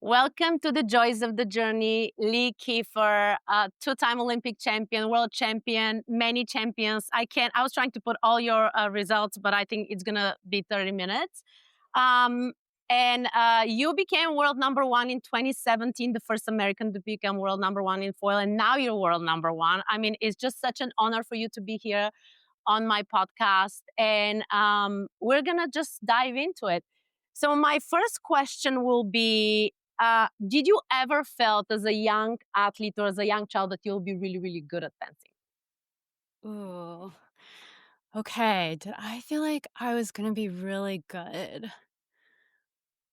Welcome to the Joys of the Journey. Lee Kiefer, two-time Olympic champion, world champion, many champions. I was trying to put all your results, but I think it's going to be 30 minutes. And you became world number one in 2017, the first American to become world number one in foil. And now you're world number one. I mean, it's just such an honor for you to be here on my podcast. And we're going to just dive into it. So my first question will be, did you ever felt as a young athlete or as a young child that you'll be really, really good at fencing? Ooh. Okay. Did I feel like I was gonna be really good?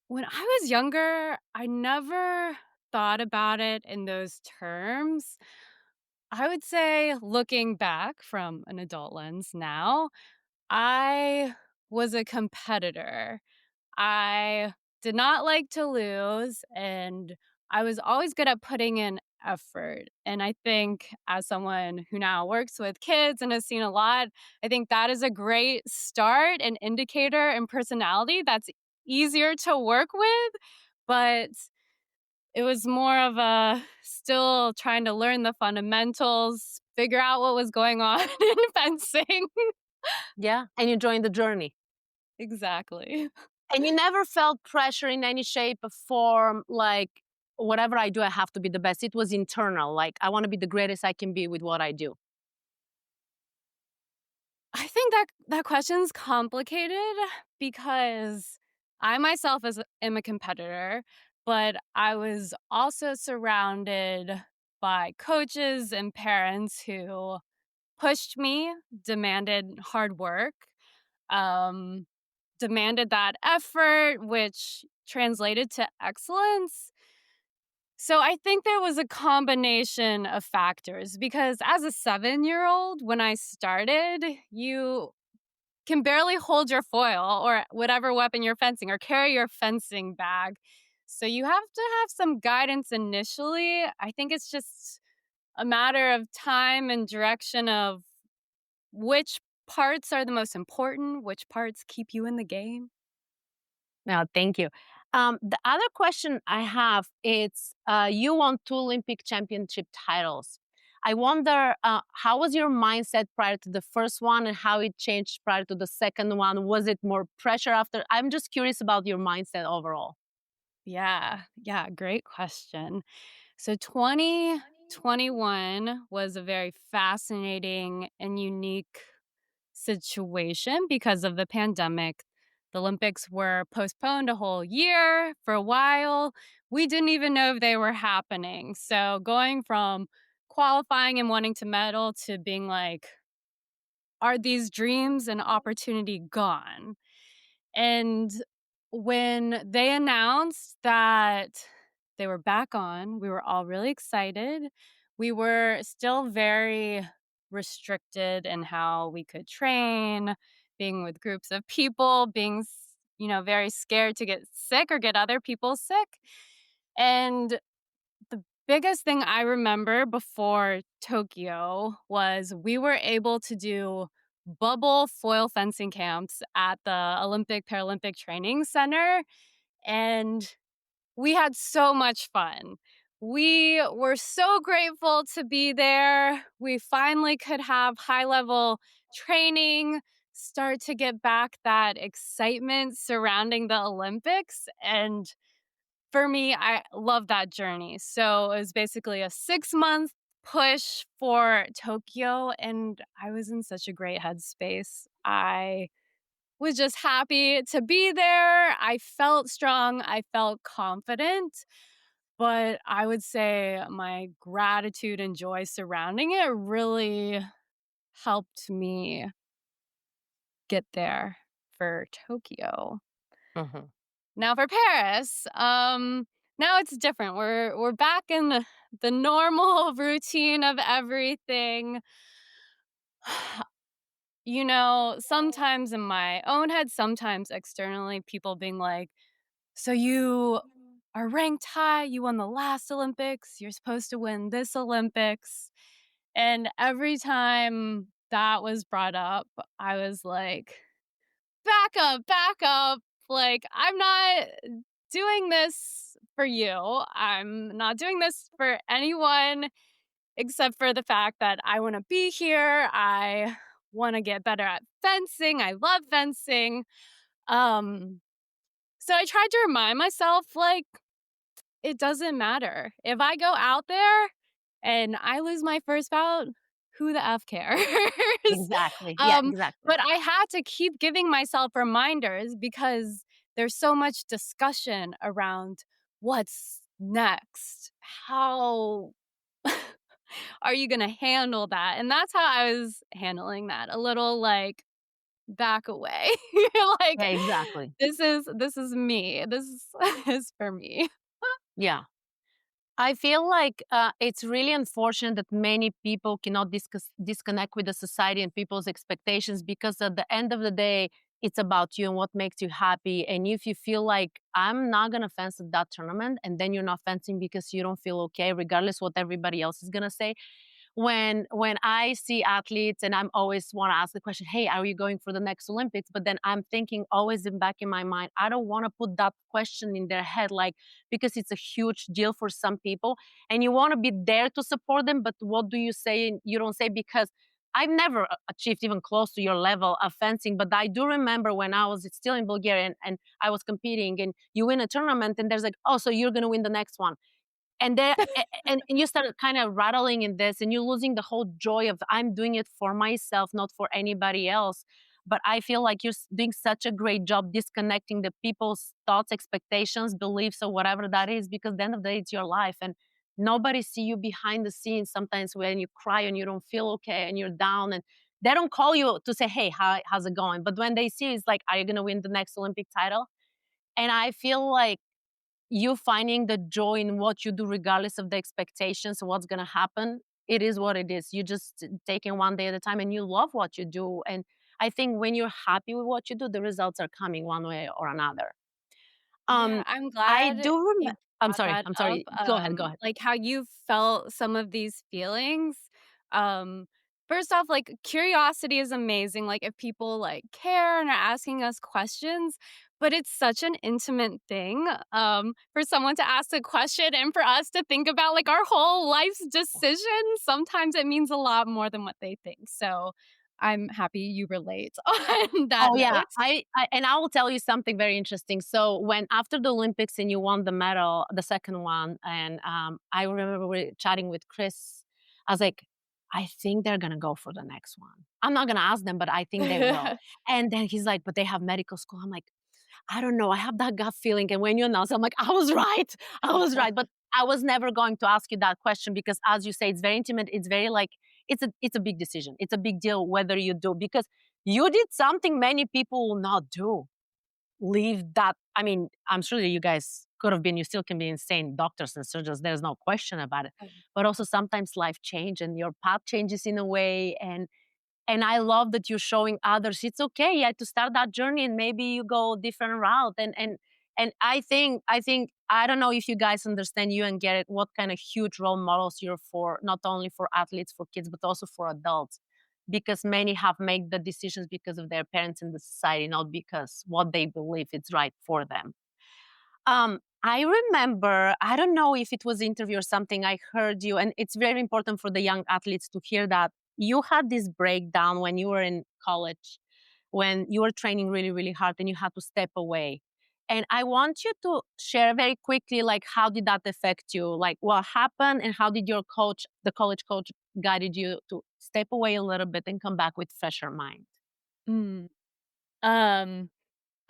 When I was younger, I never thought about it in those terms. I would say, looking back from an adult lens now, I was a competitor. I did not like to lose, and I was always good at putting in effort. And I think, as someone who now works with kids and has seen a lot, I think that is a great start and indicator in personality that's easier to work with. But it was more of a still trying to learn the fundamentals, figure out what was going on in fencing. Yeah. And you joined the journey. Exactly. And you never felt pressure in any shape or form, like, whatever I do, I have to be the best. It was internal. Like, I want to be the greatest I can be with what I do. I think that question's complicated because I myself am a competitor, but I was also surrounded by coaches and parents who pushed me, demanded hard work, um, demanded that effort, which translated to excellence. So I think there was a combination of factors because as a 7-year-old, when I started, you can barely hold your foil or whatever weapon you're fencing or carry your fencing bag. So you have to have some guidance initially. I think it's just a matter of time and direction of which parts are the most important, which parts keep you in the game. No, thank you. The other question I have is, you won two Olympic championship titles. I wonder, how was your mindset prior to the first one and how it changed prior to the second one? Was it more pressure after? I'm just curious about your mindset overall. Yeah, great question. So 2021 was a very fascinating and unique situation because of the pandemic. The Olympics were postponed a whole year for a while. We didn't even know if they were happening. So going from qualifying and wanting to medal to being like, are these dreams and opportunity gone? And when they announced that they were back on, we were all really excited. We were still very restricted in how we could train, being with groups of people, very scared to get sick or get other people sick. And the biggest thing I remember before Tokyo was we were able to do bubble foil fencing camps at the Olympic Paralympic Training Center, and we had so much fun. We were so grateful to be there. We finally could have high level training, start to get back that excitement surrounding the Olympics. And for me, I love that journey. So it was basically a 6-month push for Tokyo, and I was in such a great headspace. I was just happy to be there. I felt strong. I felt confident. But I would say my gratitude and joy surrounding it really helped me get there for Tokyo. Mhm. Now for Paris, now it's different. We're back in the normal routine of everything. Sometimes in my own head, sometimes externally, people being like, so you are ranked high, you won the last Olympics, you're supposed to win this Olympics. And every time that was brought up, I was like, back up, back up. Like, I'm not doing this for you. I'm not doing this for anyone except for the fact that I want to be here. I want to get better at fencing. I love fencing. Um, so I tried to remind myself, like, it doesn't matter. If I go out there and I lose my first bout, who the F cares? Exactly. Yeah, um, exactly. but I had to keep giving myself reminders because there's so much discussion around what's next. How are you gonna handle that? And that's how I was handling that. A little like back away. Like Yeah, exactly. this is me. This is for me. Yeah. I feel like it's really unfortunate that many people cannot disconnect with the society and people's expectations because at the end of the day, it's about you and what makes you happy. And if you feel like I'm not gonna fence at that tournament, and then you're not fencing because you don't feel okay, regardless what everybody else is gonna say, when I see athletes and I'm always want to ask the question, hey, are you going for the next Olympics? But then I'm thinking always in back in my mind, I don't want to put that question in their head, like because it's a huge deal for some people and you want to be there to support them. But what do you say? You don't say because I've never achieved even close to your level of fencing, but I do remember when I was still in Bulgaria and I was competing and you win a tournament and there's like, oh, so you're going to win the next one and there and you start kind of rattling in this and you're losing the whole joy of I'm doing it for myself, not for anybody else. But I feel like you're doing such a great job disconnecting the people's thoughts, expectations, beliefs, or whatever that is, because at the end of the day it's your life and nobody see you behind the scenes sometimes when you cry and you don't feel okay and you're down and they don't call you to say, hey, how's it going? But when they see you, it's like, are you going to win the next Olympic title? And I feel like you finding the joy in what you do regardless of the expectations of what's going to happen, it is what it is. You just taking one day at a time and you love what you do. And I think when you're happy with what you do, the results are coming one way or another. Yeah, um I'm I glad do you I'm brought sorry, that I'm up, sorry, go ahead. like, how you felt some of these feelings. Um, First off, like, curiosity is amazing, like, if people, like, care and are asking us questions, but it's such an intimate thing, for someone to ask a question and for us to think about, like, our whole life's decisions. Sometimes it means a lot more than what they think, so I'm happy you relate on that Oh yeah, note. I and I will tell you something very interesting. So when after the Olympics and you won the medal, the second one, and I remember we were chatting with Chris. I was like, I think they're gonna go for the next one. I'm not gonna ask them, but I think they will. And then he's like, but they have medical school. I'm like, I don't know. I have that gut feeling. And when you announce, I'm like, I was right. I was right. But I was never going to ask you that question because, as you say, it's very intimate. It's very like it's a big decision. It's a big deal whether you do because you did something many people will not do. Leave that. I mean, I'm sure that you guys could have been. You still can be insane doctors and surgeons. There's no question about it. But also sometimes life change and your path changes in a way and I love that you're showing others it's okay, yeah, to start that journey and maybe you go a different route. And I think I don't know if you guys understand you and get it what kind of huge role models you're for not only for athletes, for kids, but also for adults. Because many have made the decisions because of their parents and the society, not because what they believe is right for them. I remember, I don't know if it was interview or something, I heard you, and it's very important for the young athletes to hear that you had this breakdown when you were in college, when you were training really, really hard and you had to step away. And I want you to share very quickly, like, how did that affect you? Like, what happened and how did your coach, the college coach, guided you to step away a little bit and come back with fresher mind? Mm. Um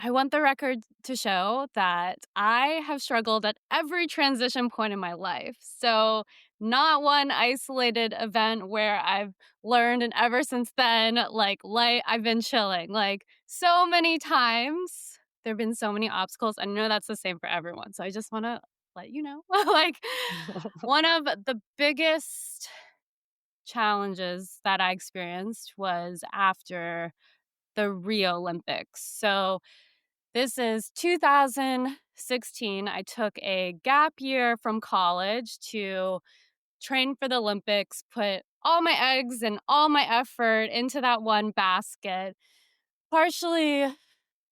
I want the record to show that I have struggled at every transition point in my life. So, not one isolated event where I've learned, and ever since then, like I've been chilling. Like, so many times, there have been so many obstacles. I know that's the same for everyone. So, I just want to let you know. Like, one of the biggest challenges that I experienced was after the Rio Olympics. So, this is 2016. I took a gap year from college to train for the Olympics, put all my eggs and all my effort into that one basket, partially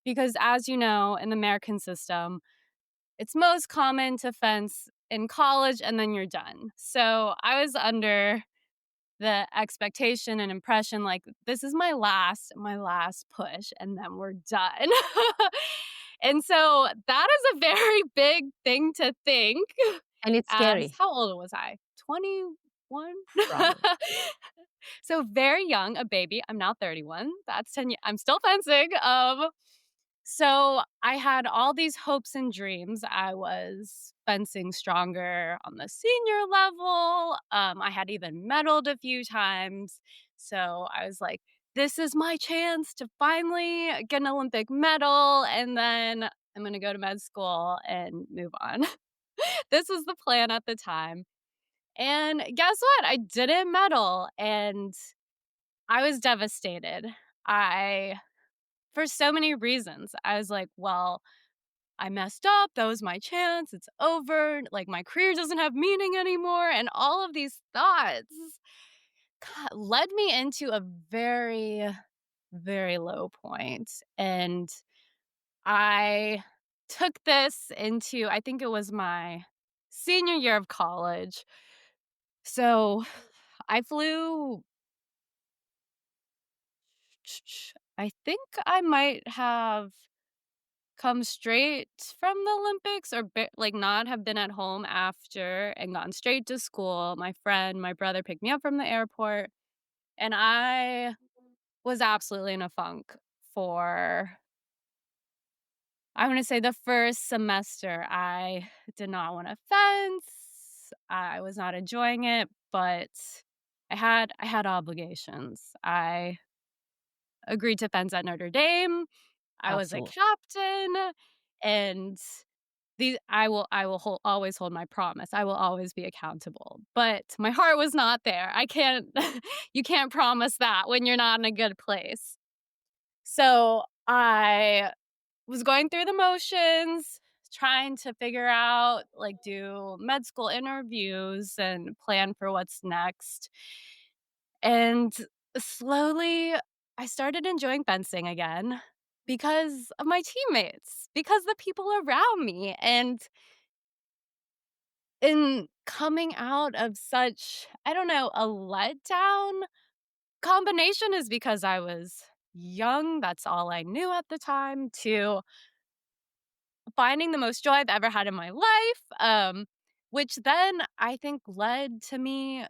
because, as you know, in the American system, it's most common to fence in college and then you're done. So I was under the expectation and impression like this is my last push and then we're done. And so that is a very big thing to think And it's as scary, how old was I? 21? probably. So very young, a baby. I'm now 31. That's 10 I'm still fencing. So I had all these hopes and dreams. I was fencing stronger on the senior level. I had even medaled a few times. So I was like, this is my chance to finally get an Olympic medal. And then I'm going to go to med school and move on. This was the plan at the time. And guess what? I didn't medal. And I was devastated. I, for so many reasons, I was like, well, I messed up. That was my chance. It's over. Like, my career doesn't have meaning anymore. And all of these thoughts led me into a very, very low point. And I took this into, I think it was my senior year of college. So I flew, I think I might have come straight from the Olympics or like not have been at home after and gone straight to school. My brother picked me up from the airport, and I was absolutely in a funk for, I want to say, the first semester. I did not want to fence. I was not enjoying it, but I had obligations. I agreed to fence at Notre Dame. I was a Absolutely. captain, and I will always hold my promise. I will always be accountable. But my heart was not there. I can't you can't promise that when you're not in a good place. So I was going through the motions, trying to figure out, like, do med school interviews and plan for what's next. And slowly, I started enjoying fencing again because of my teammates, because the people around me. And in coming out of such, I don't know, a letdown combination is because I was young, that's all I knew at the time, to finding the most joy I've ever had in my life, which then I think led to me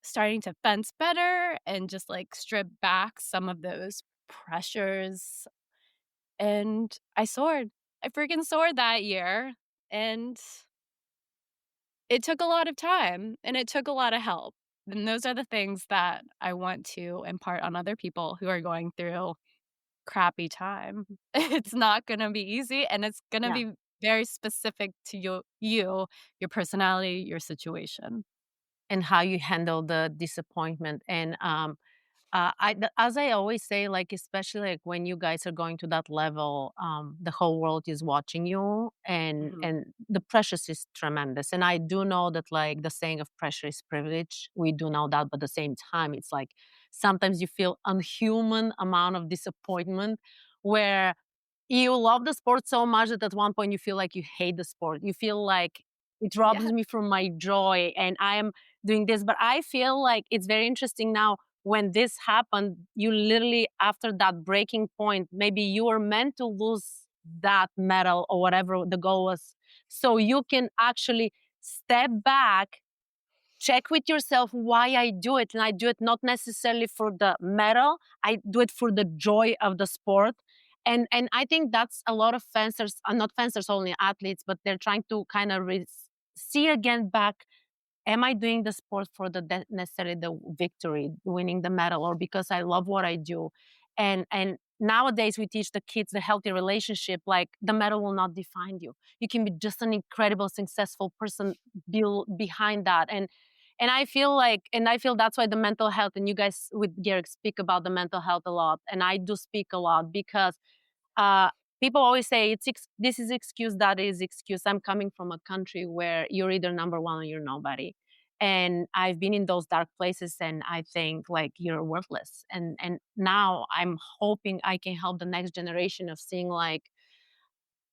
starting to fence better and just, like, strip back some of those pressures, and I soared. I freaking soared that year, and it took a lot of time, and it took a lot of help, and those are the things that I want to impart on other people who are going through crappy time. It's not gonna be easy, and it's gonna Yeah. be very specific to you, your personality, your situation. And how you handle the disappointment. And as I always say, like especially like when you guys are going to that level, the whole world is watching you, Mhm. and the pressure is tremendous. And I do know that like the saying of pressure is privilege. We do know that, but at the same time, it's like sometimes you feel unhuman amount of disappointment where you love the sport so much that at one point you feel like you hate the sport. You feel like it robs Yeah. me from my joy and I am doing this. But I feel like it's very interesting now when this happened, you literally, after that breaking point, maybe you were meant to lose that medal or whatever the goal was. So you can actually step back, check with yourself why I do it. And I do it not necessarily for the medal, I do it for the joy of the sport. And I think that's a lot of fencers, not fencers only, athletes, but they're trying to kind of see again back, am I doing the sport for the necessarily the victory, winning the medal, or because I love what I do? And nowadays we teach the kids the healthy relationship. Like the medal will not define you. You can be just an incredible, successful person behind that. And I feel like, and I feel that's why the mental health. And you guys with Gerek speak about the mental health a lot, and I do speak a lot because uh, people always say this is excuse, that is excuse. I'm coming from a country where you're either number one or you're nobody, and I've been in those dark places, and I think like you're worthless. And now I'm hoping I can help the next generation of seeing like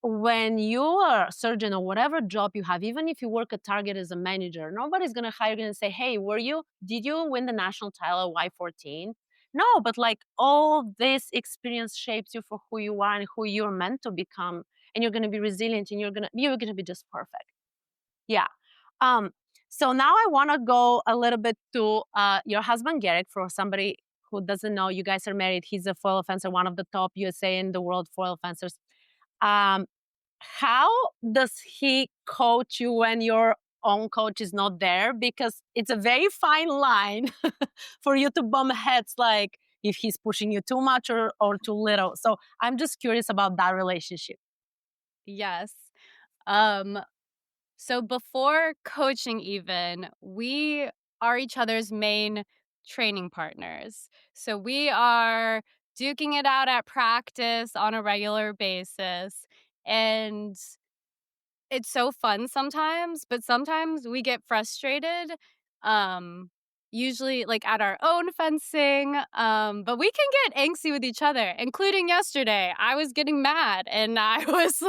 when you are a surgeon or whatever job you have, even if you work at Target as a manager, nobody's gonna hire you and say, "Hey, did you win the national title at Y14?" No, but like all this experience shapes you for who you are and who you're meant to become, and you're gonna be resilient and you're gonna be just perfect. Yeah. Um, so now I wanna go a little bit to your husband Gerek. For somebody who doesn't know, you guys are married. He's a foil fencer, one of the top USA in the world foil fencers. Um, how does he coach you when your own coach is not there? Because it's a very fine line for you to bump heads, like if he's pushing you too much or too little. So I'm just curious about that relationship. Yes. Um, so before coaching even, we are each other's main training partners. So we are duking it out at practice on a regular basis. And it's so fun sometimes, but sometimes we get frustrated, um, usually, like, at our own fencing, but we can get angsty with each other, including yesterday. I was getting mad, and I was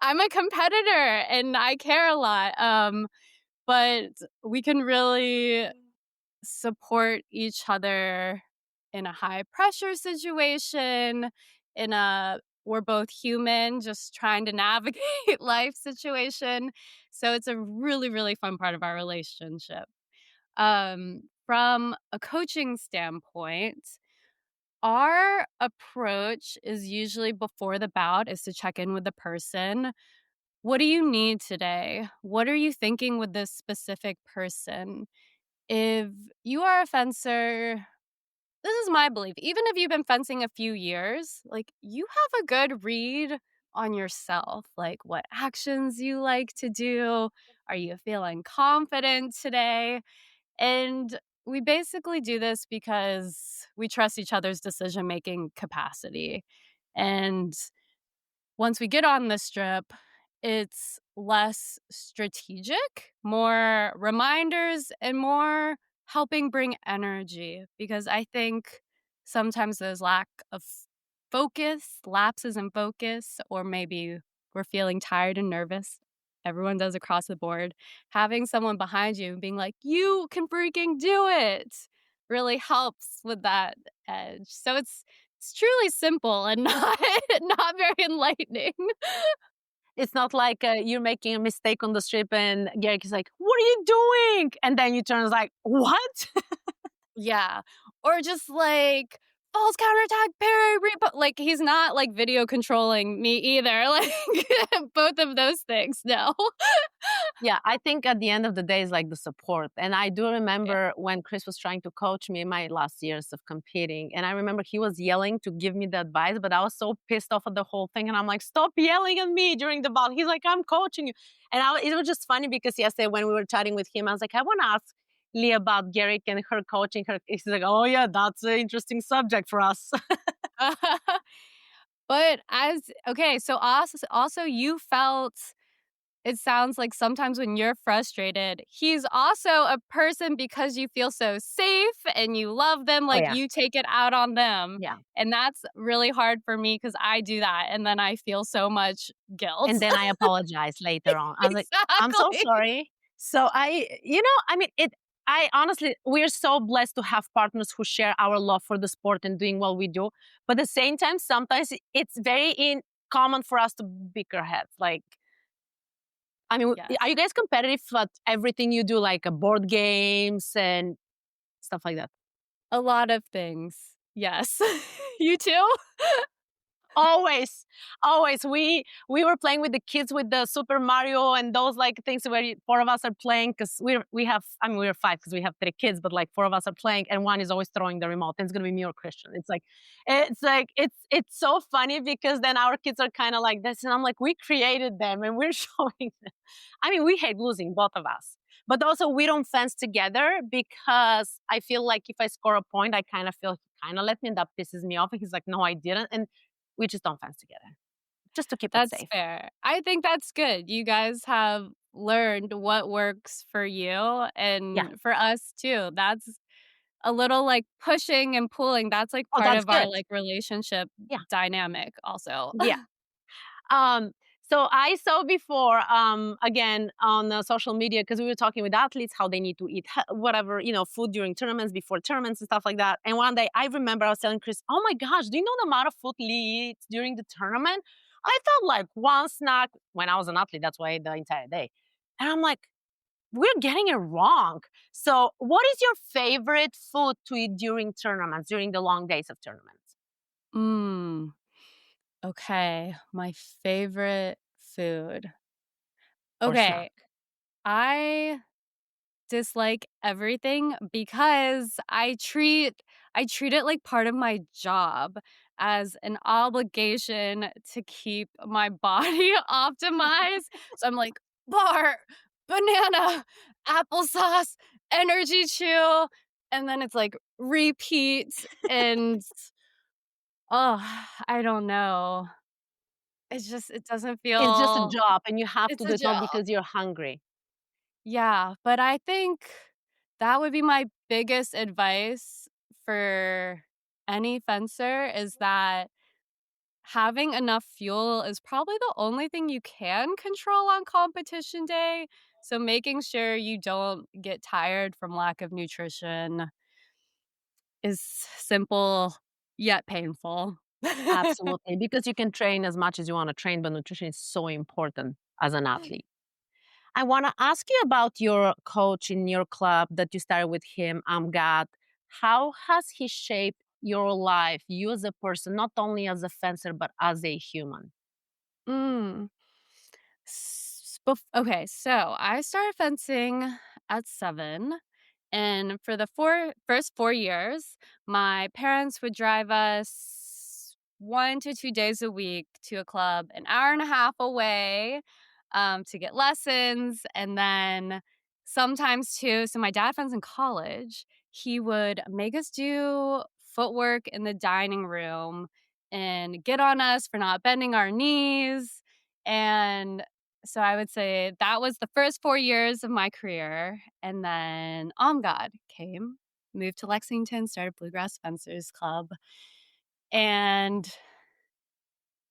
I'm a competitor, and I care a lot, but we can really support each other in a high pressure situation, in a we're both human just trying to navigate life situation. So it's a really, really fun part of our relationship. From a coaching standpoint, our approach is usually before the bout is to check in with the person. What do you need today? What are you thinking with this specific person? If you are a fencer, this is my belief, even if you've been fencing a few years, like, you have a good read on yourself, like, what actions you like to do. Are you feeling confident today? And we basically do this because we trust each other's decision-making capacity. And once we get on the strip, it's less strategic, more reminders, and more helping bring energy. Because I think sometimes there's lack of focus, lapses in focus, or maybe we're feeling tired and nervous. Everyone does across the board. Having someone behind you being like, you can freaking do it, really helps with that edge. So it's truly simple and not not very enlightening. It's not like you're making a mistake on the strip and Garrick is like, "What are you doing?" And then you turn like, "What?" Yeah. Or just like false counterattack, parry, like he's not like video controlling me either. Like both of those things. No. Yeah, I think at the end of the day is like the support. And I do Yeah. remember when Chris was trying to coach me in my last years of competing. And I remember he was yelling to give me the advice, but I was so pissed off at the whole thing. And I'm like, stop yelling at me during the bout. He's like, I'm coaching you. And it was just funny because yesterday when we were chatting with him, I was like, I want to ask Lee about Garrick and her coaching her. He's like, oh yeah, that's an interesting subject for us. But as okay, so also you felt it sounds like sometimes when you're frustrated, he's also a person because you feel so safe and you love them, Oh like yeah. you take it out on them. Yeah. And that's really hard for me because I do that and then I feel so much guilt. And then I apologized later on. I was like, "I'm so Exactly. sorry." So I mean, I honestly, we're so blessed to have partners who share our love for the sport and doing what we do. But at the same time, sometimes it's very in common for us to bicker heads. Like, I mean, Yes. are you guys competitive at everything you do, like board games and stuff like that? A lot of things. Yes. You too? Always, always. We were playing with the kids with the Super Mario and those like things where four of us are playing because we have. I mean, we're five because we have three kids, but like four of us are playing, and one is always throwing the remote. And it's gonna be me or Christian. It's so funny because then our kids are kind of like this, and I'm like, we created them, and we're showing them. I mean, we hate losing, both of us. But also, we don't fence together because I feel like if I score a point, I kind of feel he kind of let me, and that pisses me off. And he's like, no, I didn't. And we just don't fence together, just to keep it That's safe. fair. I think that's good. You guys have learned what works for you Yeah. and for us too. That's a little like pushing and pulling. That's like Oh, part that's of our good. like relationship Yeah. dynamic also. Yeah. Um, So I saw before, again on social media, because we were talking with athletes how they need to eat whatever food during tournaments, before tournaments, and stuff like that. And one day I remember I was telling Chris, "Oh my gosh, do you know the amount of food Lee eats during the tournament?" I thought like one snack when I was an athlete. That's why I ate the entire day, and I'm like, we're getting it wrong. So, what is your favorite food to eat during tournaments, during the long days of tournaments Mm, okay, my favorite food. or snack? Okay, I dislike everything because I treat it like part of my job as an obligation to keep my body optimized. So I'm like, bar, banana, applesauce, energy chew, and then it's like repeat and oh, I don't know. It doesn't It's just a feel job, and you have to it's do a it not job. because you're hungry. Yeah, but I think that would be my biggest advice for any fencer is that having enough fuel is probably the only thing you can control on competition day. So making sure you don't get tired from lack of nutrition is simple yet painful. Absolutely, because you can train as much as you want to train, but nutrition is so important as an athlete. I want to ask you about your coach in your club that you started with him, Amgad. How has he shaped your life, you as a person, not only as a fencer, but as a human? Mm. Okay, so I started fencing at 7. And for the first 4 years, my parents would drive us 1 to 2 days a week to a club an hour and a half away to get lessons. And then sometimes too, so my dad fence in college, he would make us do footwork in the dining room and get on us for not bending our knees. And so I would say that was the first 4 years of my career, and then On God came, moved to Lexington, started Bluegrass Fencers Club, and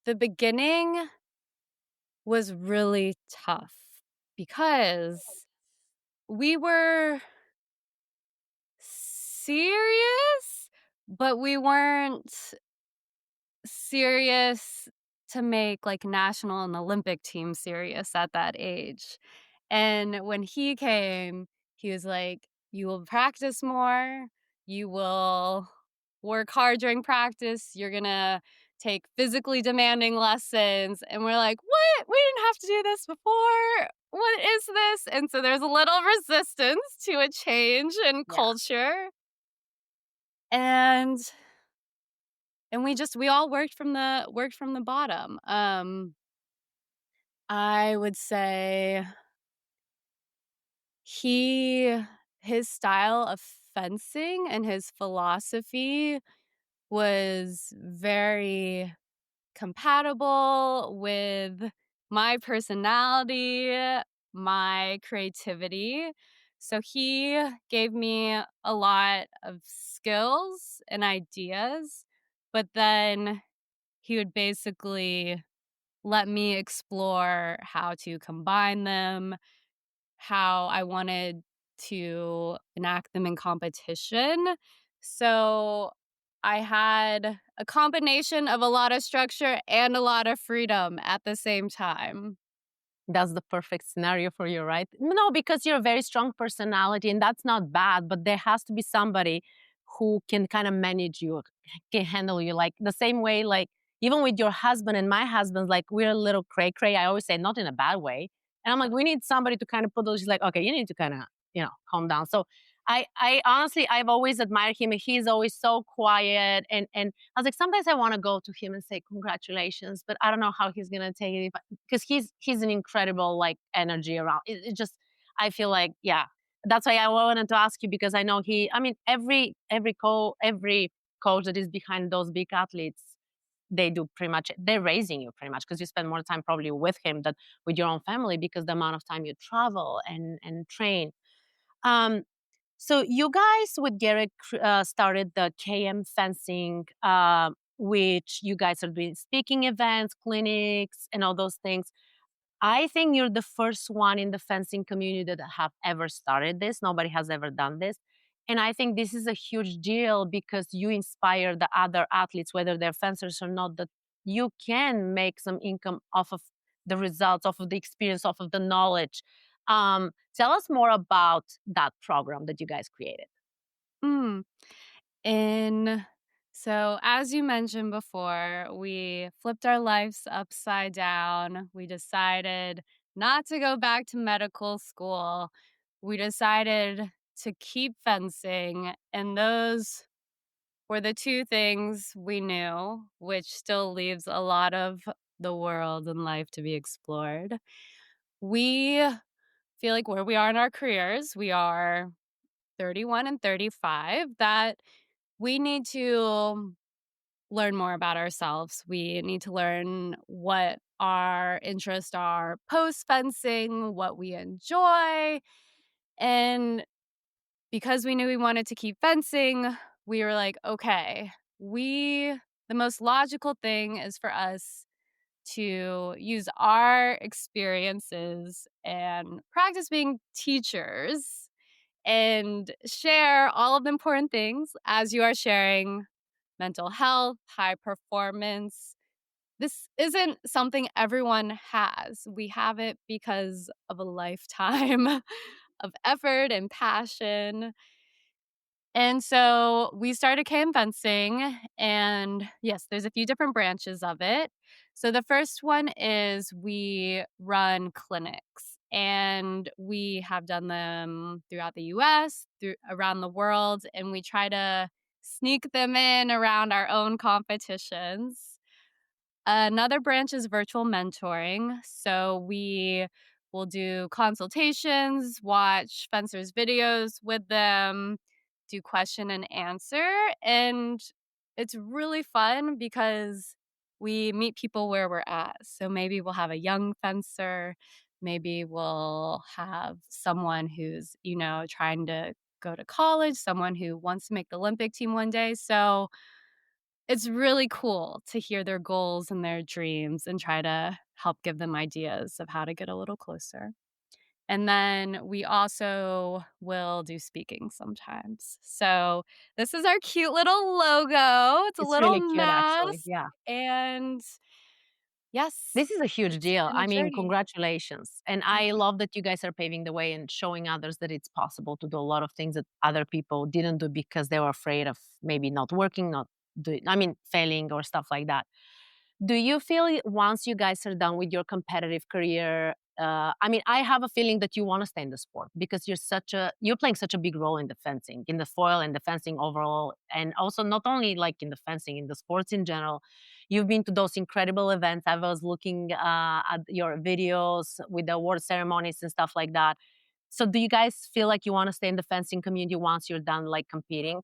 the beginning was really tough because we were serious, but we weren't serious to make, like, national and Olympic team serious at that age. And when he came, he was like, "You will practice more, you will work hard during practice, you're gonna take physically demanding lessons." And we're like, "What? We didn't have to do this before. What is this?" And so there's a little resistance to a change in Yeah, culture. And we all worked from the bottom. I would say he his style of fencing and his philosophy was very compatible with my personality, my creativity. So he gave me a lot of skills and ideas, but then he would basically let me explore how to combine them, how I wanted to enact them in competition. So I had a combination of a lot of structure and a lot of freedom at the same time. that's the perfect scenario for you, right? No, because you're a very strong personality, and that's not bad, but there has to be somebody who can kind of manage you, can handle you, like the same way, like even with your husband and my husband, like we're a little cray cray. I always say, not in a bad way. And I'm like, we need somebody to kind of put those, she's like, okay, you need to kind of, calm down. So I honestly, I've always admired him. He's always so quiet. And I was like, sometimes I want to go to him and say, congratulations, but I don't know how he's going to take it because he's an incredible like energy around. It just I feel like yeah, that's why I wanted to ask you because I know he. I mean, every coach that is behind those big athletes, they do pretty much. They're raising you pretty much because you spend more time probably with him than with your own family because the amount of time you travel and train. Um, so you guys with Gerek started the KM fencing, which you guys are doing speaking events, clinics, and all those things. I think you're the first one in the fencing community that have ever started this. Nobody has ever done this. And I think this is a huge deal because you inspire the other athletes, whether they're fencers or not, that you can make some income off of the results, off of the experience, off of the knowledge. Tell us more about that program that you guys created. Mm. And so, as you mentioned before, we flipped our lives upside down. We decided not to go back to medical school. We decided to keep fencing. And those were the two things we knew, which still leaves a lot of the world and life to be explored. We feel like where we are in our careers, we are 31 and 35, that we need to learn more about ourselves. We need to learn what our interests are post fencing, what we enjoy. And because we knew we wanted to keep fencing, we were like, okay, the most logical thing is for us to use our experiences and practice being teachers and share all of the important things as you are sharing mental health, high performance. This isn't something everyone has. We have it because of a lifetime of effort and passion. And so we started KM fencing, and yes, there's a few different branches of it. So the first one is we run clinics, and we have done them throughout the US, through around the world, and we try to sneak them in around our own competitions. Another branch is virtual mentoring. So we will do consultations, watch fencers' videos with them, do question and answer. And it's really fun because we meet people where we're at. So maybe we'll have a young fencer, maybe we'll have someone who's, trying to go to college, someone who wants to make the Olympic team one day. So it's really cool to hear their goals and their dreams and try to help give them ideas of how to get a little closer. And then we also will do speaking sometimes. So this is our cute little logo. It's a It's little really cute, actually. mask. Yeah. And yes, This is a huge it's deal. been a I mean, journey. congratulations. And Thank I you. love that you guys are paving the way and showing others that it's possible to do a lot of things that other people didn't do because they were afraid of maybe not working, not doing, I mean, failing or stuff like that. Do you feel once you guys are done with your competitive career, I mean, I have a feeling that you want to stay in the sport because you're playing such a big role in the fencing, in the foil and the fencing overall, and also not only like in the fencing, in the sports in general. You've been to those incredible events. I was looking at your videos with the award ceremonies and stuff like that. So, do you guys feel like you want to stay in the fencing community once you're done like competing?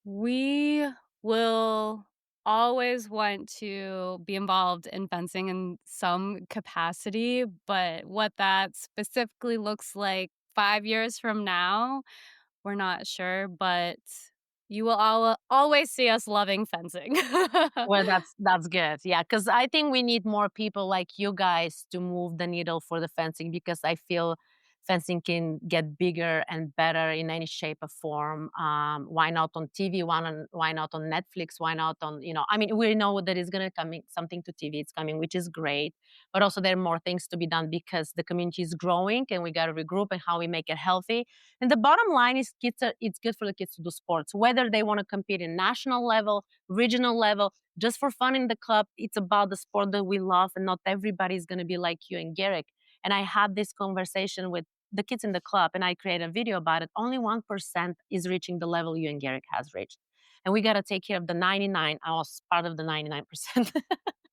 We will always want to be involved in fencing in some capacity, but what that specifically looks like 5 years from now, we're not sure, but you will always see us loving fencing. Well, that's good. Yeah, because I think we need more people like you guys to move the needle for the fencing because I feel fencing can get bigger and better in any shape or form. Why not on TV? Why not on Netflix? Why not on, I mean, we know that it's going to come something to TV. It's coming, which is great. But also there are more things to be done because the community is growing and we got to regroup and how we make it healthy. And the bottom line is it's good for the kids to do sports, whether they want to compete in national level, regional level, just for fun in the club. It's about the sport that we love, and not everybody's going to be like you and Gerek. And I had this conversation with the kids in the club, and I created a video about it. Only 1% is reaching the level you and Gerek has reached. And we got to take care of the 99. I was part of the 99%.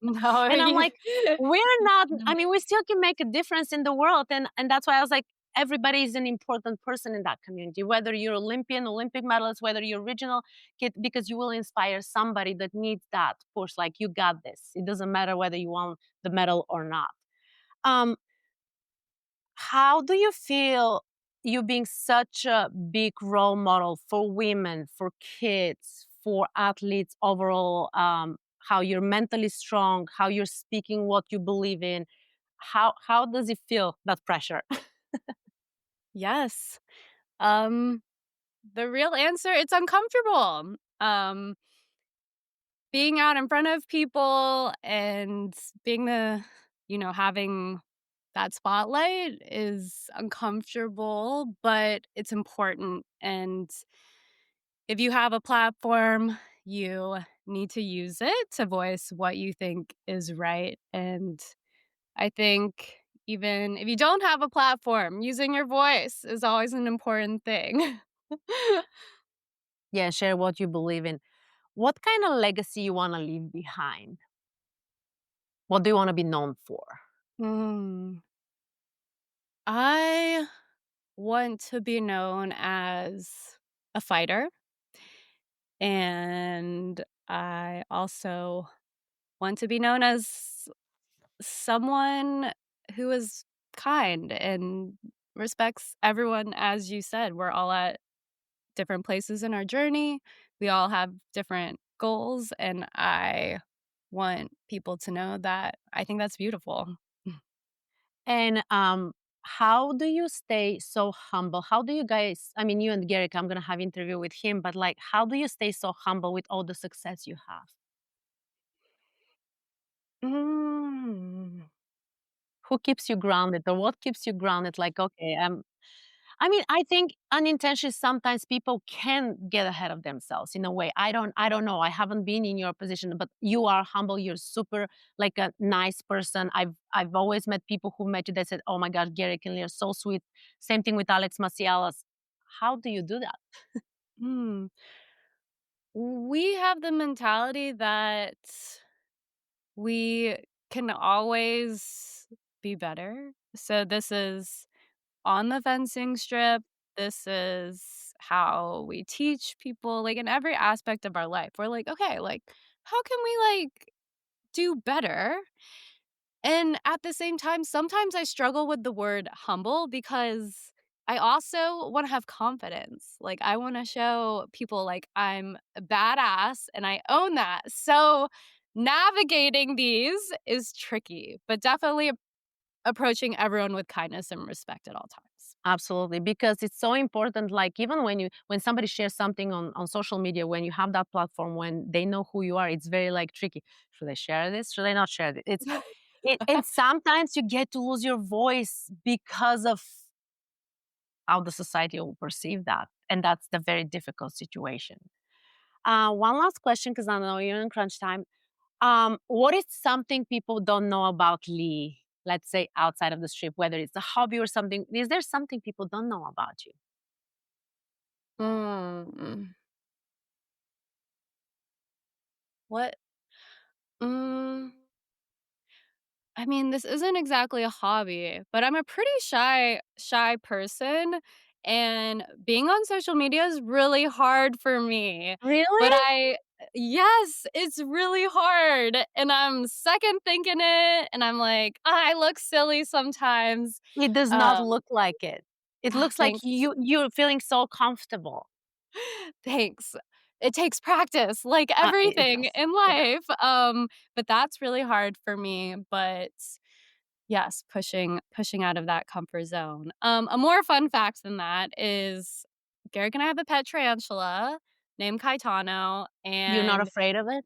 No, And I'm like, we're not, no. I mean, we still can make a difference in the world. And that's why I was like, everybody is an important person in that community, whether you're Olympian, Olympic medalist, whether you're regional kid, because you will inspire somebody that needs that push. Like, you got this. It doesn't matter whether you won the medal or not. Um, how do you feel you being such a big role model for women, for kids, for athletes overall? How you're mentally strong, how you're speaking what you believe in. How does it feel, that pressure? Yes. Um, the real answer, it's uncomfortable. Being out in front of people and being having that spotlight is uncomfortable, but it's important. And if you have a platform, you need to use it to voice what you think is right. And I think even if you don't have a platform, using your voice is always an important thing. Yeah, share what you believe in. What kind of legacy you want to leave behind? What do you want to be known for? Hmm. I want to be known as a fighter, and I also want to be known as someone who is kind and respects everyone. As you said, we're all at different places in our journey. We all have different goals, and I want people to know that I think that's beautiful. And how do you stay so humble? How do you guys, I mean, you and Gerek, I'm going to have interview with him, but like, how do you stay so humble with all the success you have? Mm. Who keeps you grounded, or what keeps you grounded? Like, okay, I mean, I think unintentionally sometimes people can get ahead of themselves in a way. I don't know. I haven't been in your position, but you are humble. You're super like a nice person. I've always met people who met you that said, "Oh my gosh, Gary Kinley, you're so sweet." Same thing with Alex Macialas. How do you do that? Mm. We have the mentality that we can always be better. So this is on the fencing strip. This is how we teach people, like in every aspect of our life. We're like, okay, like how can we like do better? And at the same time, sometimes I struggle with the word humble because I also want to have confidence. Like, I want to show people like I'm a badass and I own that. So, navigating these is tricky, but definitely approaching everyone with kindness and respect at all times. Absolutely, because it's so important. Like even when somebody shares something on social media, when you have that platform, when they know who you are, it's very like tricky. Should I share this? Should I not share it? And sometimes you get to lose your voice because of how the society will perceive that, and that's the very difficult situation. One last question, because I know you're in crunch time. What is something people don't know about Lee? Let's say outside of the strip, whether it's a hobby or something. Is there something people don't know about you? Mm. What? Mm. I mean, this isn't exactly a hobby, but I'm a pretty shy person, and being on social media is really hard for me. But Really? yes, it's really hard, and I'm second thinking it, and I'm like, I look silly sometimes." It does not Um, look like it. It looks like Thanks. you're feeling so comfortable. Thanks. It takes practice, like It everything does. in It does. life, but that's really hard for me, but yes, pushing out of that comfort zone. A more fun fact than that is Garrick and I have a pet tarantula named Caetano, You're not and afraid of it?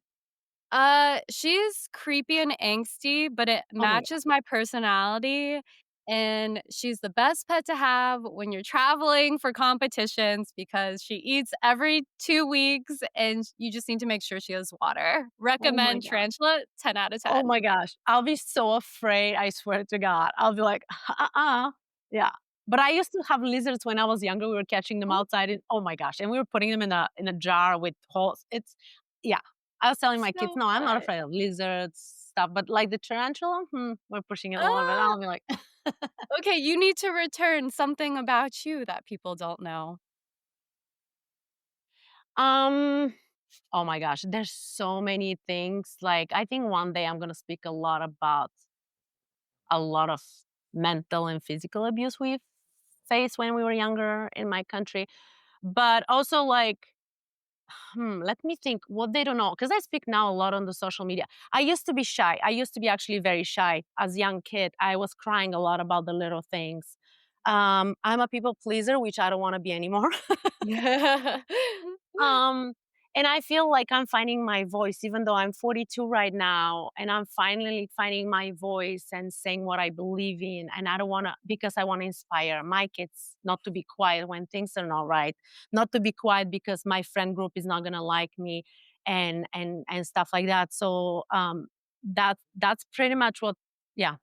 she's creepy and angsty, but it Oh my god. matches my personality, and she's the best pet to have when you're traveling for competitions because she eats every 2 weeks, and you just need to make sure she has water. Oh my Recommend god. tarantula, 10 out of Oh 10. my gosh. I'll be so afraid, I swear to God. I'll be like, uh-uh. Yeah. But I used to have lizards when I was younger. We were catching them Ooh, outside and oh my gosh. And we were putting them in a jar with holes. It's yeah. I was telling my kids, so no, I'm not fun. afraid of lizards stuff. But like the tarantula, we're pushing it a little bit. Ah! I'll be like, Okay, you need to return something about you that people don't know. um, oh my gosh, there's so many things. Like I think one day I'm gonna speak a lot about a lot of mental and physical abuse we faced when we were younger in my country. But also like Let me think what they don't know, because I speak now a lot on the social media. I used to be shy. I used to be actually very shy as a young kid. I was crying a lot about the little things. I'm a people pleaser, which I don't want to be anymore. Um, and I feel like I'm finding my voice, even though I'm 42 right now, and I'm finally finding my voice and saying what I believe in. And I don't want to, because I want to inspire my kids not to be quiet when things are not right, not to be quiet because my friend group is not gonna like me, and stuff like that. So that's pretty much what. Yeah,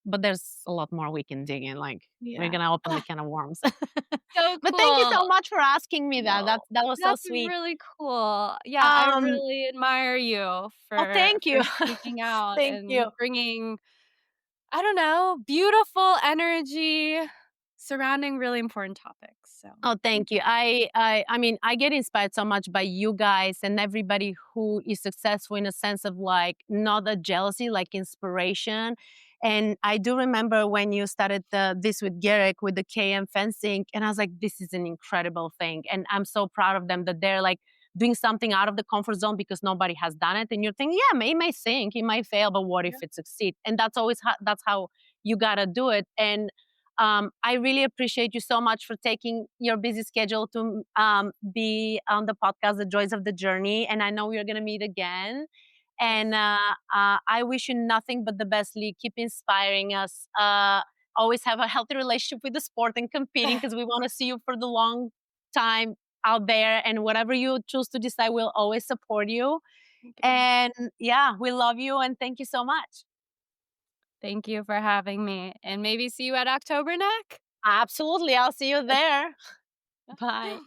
but there's a lot more we can dig in. Like we're Yeah. gonna open the Ah, can of worms. so But thank you cool. so much for asking me that. No, That was so that's sweet. really cool. Yeah, I Um, really admire you oh, thank for you. speaking out Thank and you. bringing, I don't know, beautiful energy surrounding really important topics. So, Oh, thank thank you. you. I mean, I get inspired so much by you guys and everybody who is successful in a sense of like not a jealousy, like inspiration. And I do remember when you started this with Gerek with the KM fencing, and I was like, this is an incredible thing, and I'm so proud of them that they're like doing something out of the comfort zone because nobody has done it. And you're thinking, yeah, it may sink, it might fail, but what if Yeah. it succeeds? And that's always that's how you gotta do it. And I really appreciate you so much for taking your busy schedule to be on the podcast, The Joys of the Journey. And I know we're going to meet again. And Yes. I wish you nothing but the best, Lee. Keep inspiring us. Always have a healthy relationship with the sport and competing, because we want to see you for the long time out there. And whatever you choose to decide, we'll always support you. Thank you. And yeah, we love you. And thank you so much. Thank you for having me, and maybe see you at Oktoberneck. Absolutely. I'll see you there. Bye.